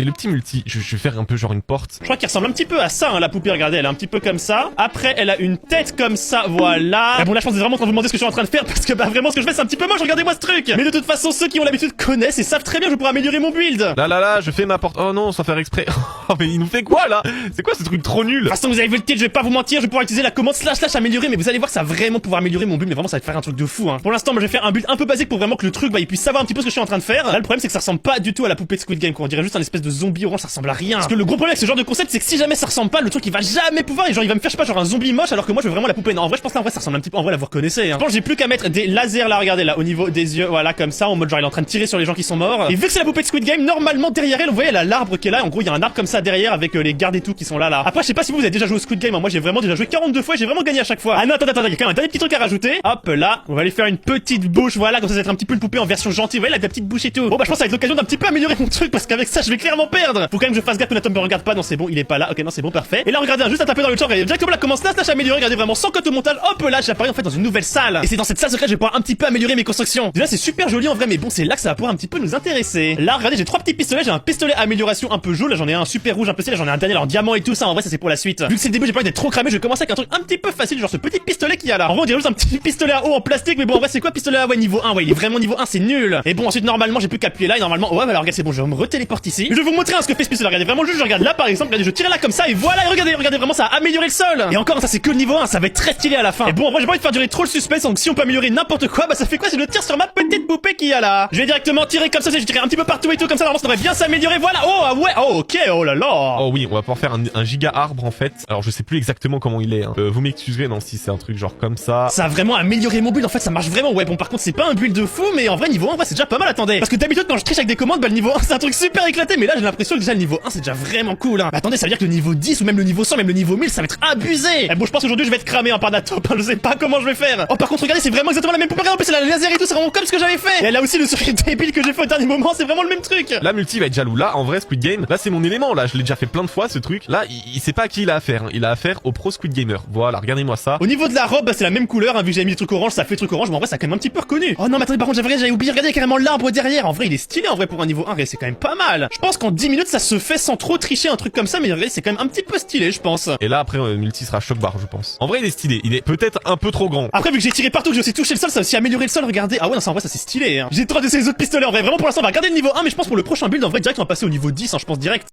le petit multi. Je vais faire un peu genre une porte. Je crois qu'il ressemble un petit peu à ça, hein, la poupée, regardez, elle est un petit peu comme ça. Après, elle a une tête comme ça, voilà. Ah bon, là, je pense que c'est vraiment quand vous demandez ce que je suis en train de faire, parce que bah vraiment, ce que je fais, c'est un petit peu moche, regardez-moi ce truc. Mais de toute façon, ceux qui ont l'habitude connaissent et savent très bien que je pourrais améliorer mon build. Là, je fais ma porte. Oh non, sans faire exprès. Oh, mais il nous fait quoi, là? C'est quoi ce truc trop nul? De toute façon, vous avez vu le titre, je vais pas vous mentir, je vais pouvoir utiliser la commande / améliorer, mais vous allez voir que ça va vraiment pouvoir améliorer mon build, mais vraiment, ça va faire un truc de fou, hein. Pour l'instant, moi, je vais faire un build un peu basique pour vraiment que le truc, bah, il puisse savoir un petit peu ce que je suis en train de faire. Là, le problème, c'est que ça ressemble pas du tout à la poupée de Squid Game, quoi. On dirait juste un espèce de zombie orange, ça ressemble à rien. Parce que le gros problème avec ce genre de concept, c'est que si jamais ça ressemble pas, le truc, il va jamais pouvoir, et genre, il va me faire, je sais pas, genre un zombie moche, alors que moi, je veux vraiment la poupée. Non, en vrai, je pense là, en vrai, ça ressemble un petit peu, en vrai, là, vous reconnaissez, hein. Je pense, j'ai plus qu'à mettre des lasers, là, regardez, là, au niveau des yeux, voilà, comme ça, en mode genre, il est en train de tirer sur les gens qui sont morts. Et vu que c'est la poupée de Squid Game, normalement, derrière elle, vous voyez, elle a l'arbre qui est là. En gros, il y a un arbre comme ça derrière avec les gardes et tout qui sont là. Après, je sais pas si vous avez déjà joué au Squid Game, hein. Moi, j'ai vraiment déjà joué 42 fois, et j'ai vraiment gagné à chaque fois. Ah non, attends, il y a quand même un dernier petit truc à rajouter. Hop, là, on va aller faire une petite bouche, voilà, comme ça, ça va être un petit peu une poupée en version gentille. Vous voyez, là, la petite bouche et tout. Bon, bah, je pense que ça va être l'occasion d'un petit peu améliorer mon truc, parce qu'avec ça, je vais clairement perdre. Faut quand même que je fasse gaffe que Nathan me regarde pas. Non, c'est bon, il est pas là. Ok, non, c'est bon, parfait. Et là, regardez, juste à taper dans le champ, et directement là, commence / améliorer. Regardez vraiment sans cote au montage. Hop, là, j'apparais en fait dans une nouvelle salle. Et c'est dans cette salle secrète, je vais pouvoir un petit peu améliorer mes constructions. Déjà, c'est super joli en vrai, mais bon, c'est là que ça va pouvoir un petit peu nous intéresser. Là, regardez, j'ai 3 petits pistolets. J'ai un pistolet amélioration un peu jaune. Là, j'en ai un super rouge, un peu stylé. J'en ai un dernier en diamant et tout ça. En vrai, ça c'est pour la suite. Vu que c'est le début, j'ai pas envie d'être trop cramé. Je vais commencer avec un truc un petit peu facile, genre ce petit pistolet qu'il y a là. En vrai, on dirait juste un petit pistolet à eau en plastique, mais bon, en vrai, c'est quoi pistolet à eau? Ouais, niveau 1. Ouais, il est vraiment niveau 1, c'est nul. Et bon, ensuite, normalement, j'ai plus qu'à appuyer là. Et normalement, ouais, alors regardez, c'est bon, je vais me retéléporte ici. Je vais vous montrer ce que fait ce pistolet. Regardez vraiment juste, je regarde là par exemple, regardez, je tire là comme ça et voilà, et regardez vraiment, ça a amélioré le sol. Et encore, ça c'est que le niveau 1, ça va être très stylé à la fin. Et bon, en vrai, j'ai pas envie de faire durer trop le suspense, donc si on peut améliorer n'importe quoi, bah ça fait quoi si je tire sur ma petite poupée qu'il y a là? Je vais directement tirer comme ça, je tirer un petit peu partout et tout comme ça, normalement ça devrait bien s'améliorer. Voilà. Oh ah ouais, oh ok, oh là là. Oh oui, on va pouvoir faire un giga arbre en fait. Alors je sais plus exactement comment il est, hein. Vous m'excuserez, non, si c'est un truc genre comme ça. Ça a vraiment amélioré mon build, en fait ça marche vraiment. Ouais, bon par contre c'est pas un build de fou, mais en vrai niveau 1, en vrai, c'est déjà pas mal. Attendez, parce que d'habitude quand je triche avec des commandes, bah le niveau 1 c'est un truc super éclaté, mais là j'ai l'impression que déjà le niveau 1 c'est déjà vraiment cool, hein. Bah, attendez, ça veut dire que le niveau 10 ou même le niveau 100, même le niveau 1000, ça va être abusé. Bon, je pense qu'aujourd'hui je vais être cramé par Datop, hein, je sais pas comment je vais faire. Oh par contre regardez, c'est vraiment exactement la même poupée. En plus c'est la laser et tout, c'est vraiment comme ce que j'avais fait. Et là aussi le sourire débile que j'ai fait au dernier moment, c'est vraiment le même truc. Là multi va être jaloux. Là en vrai Squid Game, là c'est mon élément. Là je l'ai déjà fait plein de fois ce truc. Là il sait pas à qui il a affaire, hein. Il a affaire au pro Squid Gamer. Voilà, regardez-moi ça. Au niveau de la robe, bah, c'est la même couleur, hein, vu que j'avais mis le truc orange, ça fait truc orange, mais en vrai ça a quand même un petit peu reconnu. Oh non mais attendez, par contre j'avais oublié, regardez carrément l'arbre derrière. En vrai il est stylé en vrai pour un niveau 1, c'est quand même pas mal. Je pense qu'en 10 minutes ça se fait sans trop tricher un truc comme ça, mais regardez c'est quand même un petit peu stylé je pense. Et là après multi sera choc barre je pense. En vrai il est stylé, il est peut-être un peu trop grand. Après vu que j'ai tiré partout, que j'ai aussi touché le sol, ça a aussi amélioré le sol, regardez. Ah ouais non ça en vrai ça c'est stylé, hein. J'ai trop de ces autres pistolets en vrai, vraiment pour l'instant on va regarder le niveau 1, mais je pense pour le prochain build en vrai direct on va passer au niveau 10, hein, je pense direct.